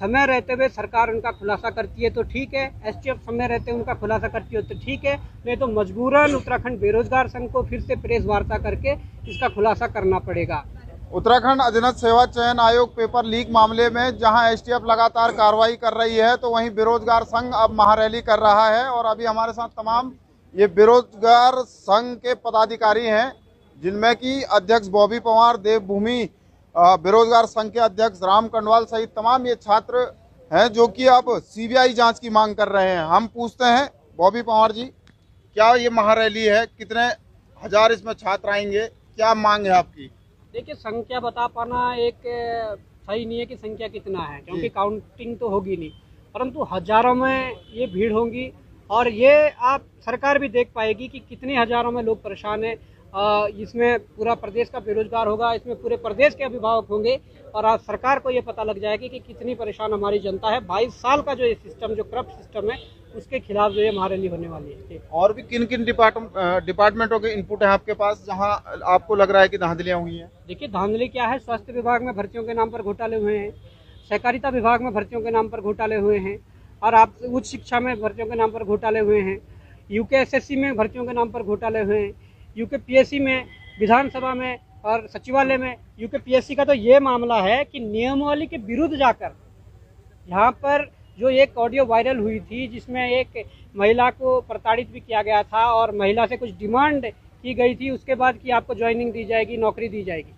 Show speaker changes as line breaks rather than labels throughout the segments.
समय रहते हुए सरकार उनका खुलासा करती है तो ठीक है, एसटीएफ समय रहते हुए उनका खुलासा करती है तो ठीक है, नहीं तो मजबूरन उत्तराखंड बेरोजगार संघ को फिर से प्रेस वार्ता करके इसका खुलासा करना पड़ेगा।
उत्तराखंड अधीनस्थ सेवा चयन आयोग पेपर लीक मामले में जहां एसटीएफ लगातार कार्रवाई कर रही है, तो वहीं बेरोजगार संघ अब महारैली कर रहा है। और अभी हमारे साथ तमाम ये बेरोजगार संघ के पदाधिकारी हैं, जिनमें कि अध्यक्ष बॉबी पंवार, देवभूमि बेरोजगार संघ के अध्यक्ष राम कंडवाल सहित तमाम ये छात्र हैं जो कि अब सीबीआई जांच की मांग कर रहे हैं। हम पूछते हैं बॉबी पंवार जी, क्या ये महारैली है, कितने हजार इसमें छात्र आएंगे, क्या मांग है आपकी?
देखिए, संख्या बता पाना एक सही नहीं है कि संख्या कितना है, क्योंकि काउंटिंग तो होगी नहीं, परंतु हजारों में ये भीड़ होगी और ये आप सरकार भी देख पाएगी कि कितने हजारों में लोग परेशान हैं। इसमें पूरा प्रदेश का बेरोजगार होगा, इसमें पूरे प्रदेश के अभिभावक होंगे और आज सरकार को ये पता लग जाएगी कि कितनी परेशान हमारी जनता है। 22 साल का जो ये सिस्टम, जो करप्ट सिस्टम है, उसके खिलाफ जो ये महारैली होने वाली है।
और भी किन किन डिपार्टमेंटों के इनपुट है आपके पास जहां आपको लग रहा है कि धांधलियां हुई हैं?
देखिए, धांधली क्या है, स्वास्थ्य विभाग में भर्तियों के नाम पर घोटाले हुए हैं, सहकारिता विभाग में भर्तियों के नाम पर घोटाले हुए हैं, और आप उच्च शिक्षा में भर्तियों के नाम पर घोटाले हुए हैं, यूकेएसएससी में भर्तियों के नाम पर घोटाले हुए हैं, यूकेपीएससी में, विधानसभा में और सचिवालय में। यूकेपीएससी का तो ये मामला है कि नियमावली के विरुद्ध जाकर यहाँ पर जो एक ऑडियो वायरल हुई थी, जिसमें एक महिला को प्रताड़ित भी किया गया था और महिला से कुछ डिमांड की गई थी उसके बाद कि आपको ज्वाइनिंग दी जाएगी, नौकरी दी जाएगी,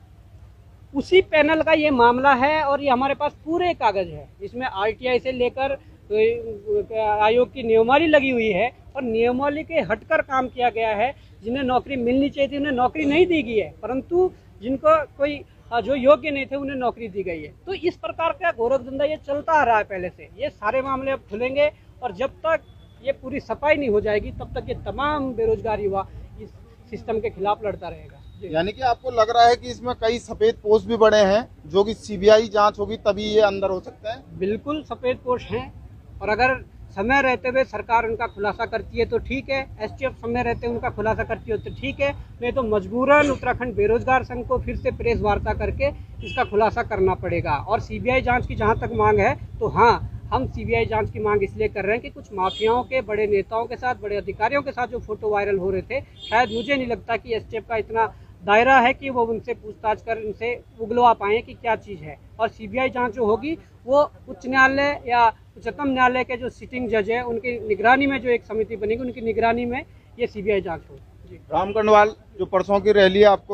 उसी पैनल का ये मामला है। और ये हमारे पास पूरे कागज है, इसमें आरटीआई से लेकर आयोग की नियमावली लगी हुई है और नियमावली के हटकर काम किया गया है। जिन्हें नौकरी मिलनी चाहिए थी उन्हें नौकरी नहीं दी गई है, परंतु जिनको कोई जो योग्य नहीं थे उन्हें नौकरी दी गई है। तो इस प्रकार का गोरख धंधा ये चलता आ रहा है पहले से। ये सारे मामले अब खुलेंगे और जब तक ये पूरी सफाई नहीं हो जाएगी तब तक ये तमाम बेरोजगार युवा इस सिस्टम के खिलाफ लड़ता रहेगा।
यानी कि आपको लग रहा है कि इसमें कई सफेद पोस्ट भी बड़े हैं, जो कि सीबीआई जांच होगी तभी ये अंदर हो सकता है?
बिल्कुल सफेद पोस्ट हैं, और अगर समय रहते हुए सरकार उनका खुलासा करती है तो ठीक है, एसटीएफ समय रहते हुए उनका खुलासा करती है तो ठीक है, नहीं तो मजबूरन उत्तराखंड बेरोजगार संघ को फिर से प्रेस वार्ता करके इसका खुलासा करना पड़ेगा। और सीबीआई जांच की जहां तक मांग है, तो हाँ, हम सीबीआई जांच की मांग इसलिए कर रहे हैं कि कुछ माफियाओं के, बड़े नेताओं के साथ, बड़े अधिकारियों के साथ जो फोटो वायरल हो रहे थे, शायद मुझे नहीं लगता कि एसटीएफ का इतना दायरा है कि वो उनसे पूछताछ कर उनसे उगलवा पाए कि क्या चीज़ है। और सीबीआई जांच जो होगी वो उच्च न्यायालय या उच्चतम न्यायालय के जो सिटिंग जज है उनकी निगरानी में जो एक समिति बनेगी, उनकी निगरानी में ये सीबीआई जांच होगी।
राम कंडवाल, जो परसों की रैली आप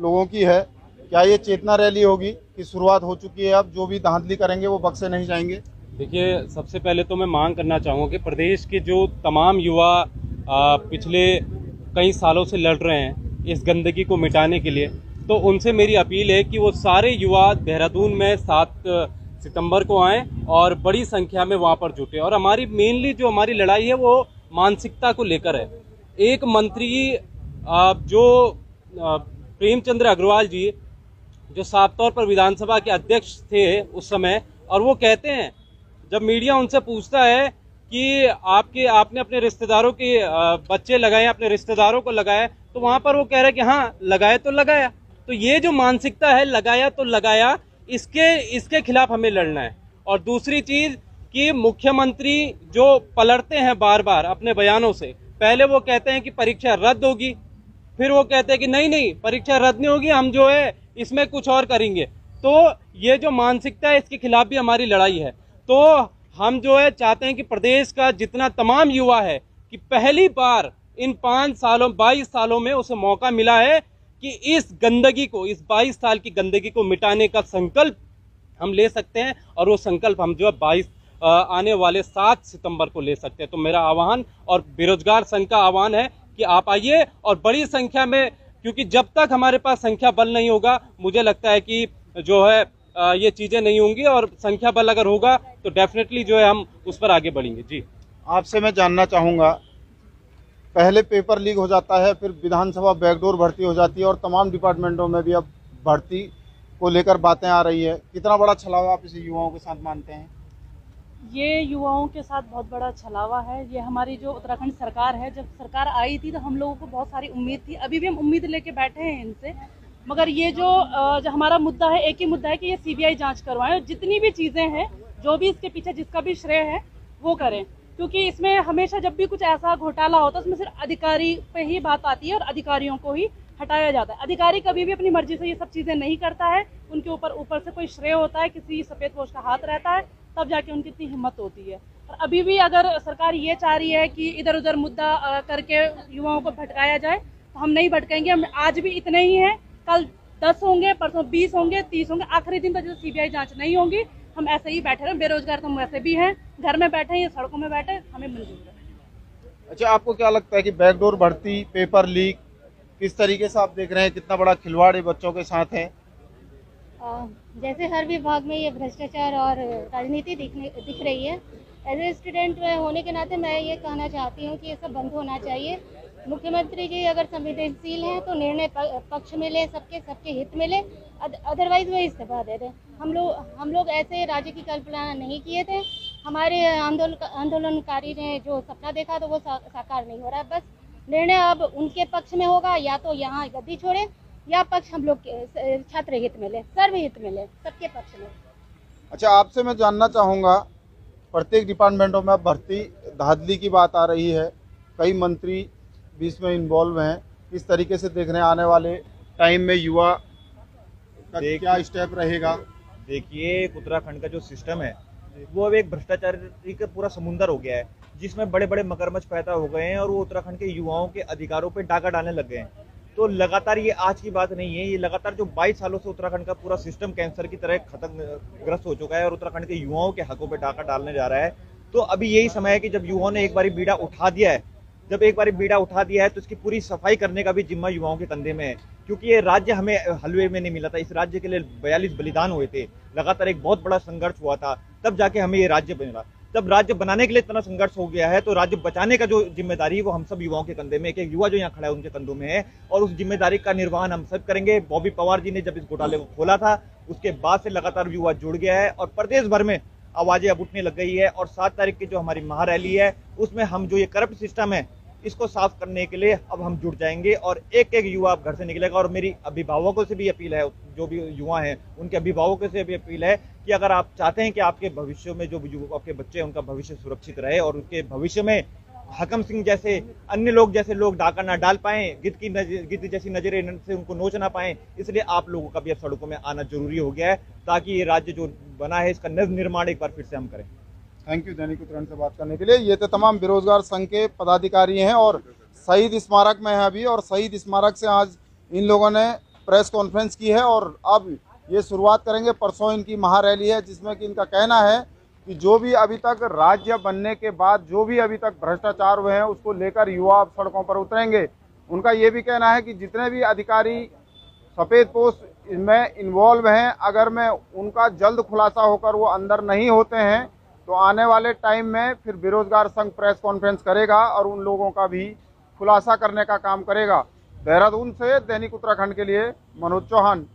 लोगों की है, क्या ये चेतना रैली होगी कि शुरुआत हो चुकी है, अब जो भी धांधली करेंगे वो बख्शे नहीं जाएंगे?
देखिए, सबसे पहले तो मैं मांग करना चाहूँगा कि प्रदेश के जो तमाम युवा पिछले कई सालों से लड़ रहे हैं इस गंदगी को मिटाने के लिए, तो उनसे मेरी अपील है कि वो सारे युवा देहरादून में 7 सितंबर को आएं और बड़ी संख्या में वहां पर जुटे। और हमारी मेनली जो हमारी लड़ाई है वो मानसिकता को लेकर है। एक मंत्री जो प्रेमचंद्र अग्रवाल जी, जो साफ तौर पर विधानसभा के अध्यक्ष थे उस समय, और वो कहते हैं जब मीडिया उनसे पूछता है कि आपने अपने रिश्तेदारों के बच्चे लगाए, अपने रिश्तेदारों को लगाया, तो वहां पर वो कह रहे हैं कि हाँ, लगाए तो लगाया। तो ये जो मानसिकता है, लगाया तो लगाया, इसके खिलाफ हमें लड़ना है। और दूसरी चीज कि मुख्यमंत्री जो पलटते हैं बार बार अपने बयानों से, पहले वो कहते हैं कि परीक्षा रद्द होगी, फिर वो कहते हैं कि नहीं परीक्षा रद्द नहीं होगी, हम जो है इसमें कुछ और करेंगे। तो ये जो मानसिकता है इसके खिलाफ भी हमारी लड़ाई है। तो हम जो है चाहते हैं कि प्रदेश का जितना तमाम युवा है कि पहली बार इन 22 सालों में उसे मौका मिला है कि इस गंदगी को, इस 22 साल की गंदगी को मिटाने का संकल्प हम ले सकते हैं। और वो संकल्प हम जो है आने वाले 7 सितंबर को ले सकते हैं। तो मेरा आह्वान और बेरोजगार संघ का आह्वान है कि आप आइए और बड़ी संख्या में, क्योंकि जब तक हमारे पास संख्या बल नहीं होगा, मुझे लगता है कि जो है ये चीजें नहीं होंगी, और संख्या बल अगर होगा तो डेफिनेटली जो है हम उस पर आगे बढ़ेंगे। जी,
आपसे मैं जानना चाहूँगा, पहले पेपर लीक हो जाता है, फिर विधानसभा बैकडोर भर्ती हो जाती है और तमाम डिपार्टमेंटों में भी अब भर्ती को लेकर बातें आ रही है, कितना बड़ा छलावा आप इसे युवाओं के साथ मानते हैं?
ये युवाओं के साथ बहुत बड़ा छलावा है। ये हमारी जो उत्तराखंड सरकार है, जब सरकार आई थी तो हम लोगों को बहुत सारी उम्मीद थी, अभी भी हम उम्मीद लेके बैठे हैं इनसे, मगर ये जो हमारा मुद्दा है, एक ही मुद्दा है कि ये सीबीआई जांच करवाएं। जितनी भी चीज़ें हैं जो भी इसके पीछे जिसका भी श्रेय है वो करें, क्योंकि इसमें हमेशा जब भी कुछ ऐसा घोटाला होता है उसमें सिर्फ अधिकारी पे ही बात आती है और अधिकारियों को ही हटाया जाता है। अधिकारी कभी भी अपनी मर्जी से ये सब चीज़ें नहीं करता है, उनके ऊपर से कोई श्रेय होता है, किसी सफ़ेद पोश का हाथ रहता है, तब जाके उनकी इतनी हिम्मत होती है। और अभी भी अगर सरकार ये चाह रही है कि इधर उधर मुद्दा करके युवाओं को भटकाया जाए, तो हम नहीं भटकाएंगे। हम आज भी इतने ही हैं, कल 10 होंगे, परसों 20 होंगे, 30 होंगे, आखिरी दिन तक जब CBI जांच नहीं होगी हम ऐसे ही बैठे रहें। बेरोजगार तो हम वैसे भी हैं, घर में बैठे हैं या सड़कों में बैठे, हमें मंजूर है।
अच्छा, आपको क्या लगता है कि बैकडोर भर्ती, पेपर लीक किस तरीके से आप देख रहे हैं, कितना बड़ा खिलवाड़ ये बच्चों के साथ है?
जैसे हर विभाग में ये भ्रष्टाचार और राजनीति दिख रही है। एज ए स्टूडेंट होने के नाते मैं ये कहना चाहती हूँ कि ये सब बंद होना चाहिए। मुख्यमंत्री जी अगर संवेदनशील हैं तो निर्णय पक्ष में ले, सबके हित में ले, अदरवाइज वो इस्तीफा दे दें। हम लोग ऐसे राज्य की कल्पना नहीं किए थे। हमारे आंदोलनकारी ने जो सपना देखा तो वो साकार नहीं हो रहा है। बस निर्णय अब उनके पक्ष में होगा, या तो यहाँ गद्दी छोड़े या पक्ष हम लोग छात्र हित में ले, सर्वहित में ले, सबके पक्ष में।
अच्छा, आपसे मैं जानना चाहूँगा, प्रत्येक डिपार्टमेंटों में भर्ती धांधली की बात आ रही है, कई मंत्री भी इसमें इन्वॉल्व हैं, किस तरीके से देख रहे हैं आने वाले टाइम में युवा का क्या स्टेप रहेगा?
देखिए, उत्तराखंड का जो सिस्टम है वो अब एक भ्रष्टाचारी का पूरा समुंदर हो गया है, जिसमें बड़े बड़े मगरमच्छ पैदा हो गए हैं और वो उत्तराखंड के युवाओं के अधिकारों पे डाका डालने लग गए हैं। तो लगातार ये आज की बात नहीं है, ये लगातार जो 22 सालों से उत्तराखंड का पूरा सिस्टम कैंसर की तरह ग्रस्त हो चुका है और उत्तराखंड के युवाओं के हकों पे डाका डालने जा रहा है। तो अभी यही समय है कि जब युवाओं ने एक बारी बीड़ा उठा दिया है, तो इसकी पूरी सफाई करने का भी जिम्मा युवाओं के कंधे में है। क्योंकि ये राज्य हमें हलवे में नहीं मिला था, इस राज्य के लिए 42 बलिदान हुए थे, लगातार एक बहुत बड़ा संघर्ष हुआ था, तब जाके हमें ये राज्य बना। तब राज्य बनाने के लिए इतना संघर्ष हो गया है, तो राज्य बचाने का जो जिम्मेदारी है वो हम सब युवाओं के कंधे में, एक युवा जो यहाँ खड़ा है उनके कंधों में है, और उस जिम्मेदारी का निर्वहन हम सब करेंगे। बॉबी पवार जी ने जब इस घोटाले को खोला था, उसके बाद से लगातार युवा जुड़ गया है और प्रदेश भर में आवाजें अब उठने लग गई है। और 7 तारीख की जो हमारी महारैली है, उसमें हम जो ये करप्ट सिस्टम है इसको साफ करने के लिए अब हम जुट जाएंगे और एक एक युवा घर से निकलेगा। और मेरी अभिभावकों से भी अपील है, जो भी युवा हैं उनके अभिभावकों से भी अपील है कि अगर आप चाहते हैं कि आपके भविष्य में जो आपके बच्चे हैं उनका भविष्य सुरक्षित रहे और उनके भविष्य में हकम सिंह जैसे अन्य लोग डाका ना डाल पाएं, गिद्ध जैसी नजरें से उनको नोच ना पाएं, इसलिए आप लोगों का भी अब सड़कों में आना जरूरी हो गया है, ताकि ये राज्य जो बना है इसका निर्माण एक बार फिर से हम करें।
थैंक यू दैनिक उत्तराखंड से बात करने के लिए। ये तो तमाम बेरोजगार संघ के पदाधिकारी हैं और शहीद स्मारक में है अभी, और शहीद स्मारक से आज इन लोगों ने प्रेस कॉन्फ्रेंस की है और अब ये शुरुआत करेंगे। परसों इनकी महारैली है, जिसमें कि इनका कहना है कि जो भी अभी तक राज्य बनने के बाद जो भी अभी तक भ्रष्टाचार हुए हैं उसको लेकर युवा सड़कों पर उतरेंगे। उनका ये भी कहना है कि जितने भी अधिकारी सफ़ेद पोस्ट में इन्वॉल्व हैं, अगर में उनका जल्द खुलासा होकर वो अंदर नहीं होते हैं तो आने वाले टाइम में फिर बेरोजगार संघ प्रेस कॉन्फ्रेंस करेगा और उन लोगों का भी खुलासा करने का काम करेगा। देहरादून से दैनिक उत्तराखंड के लिए मनोज चौहान।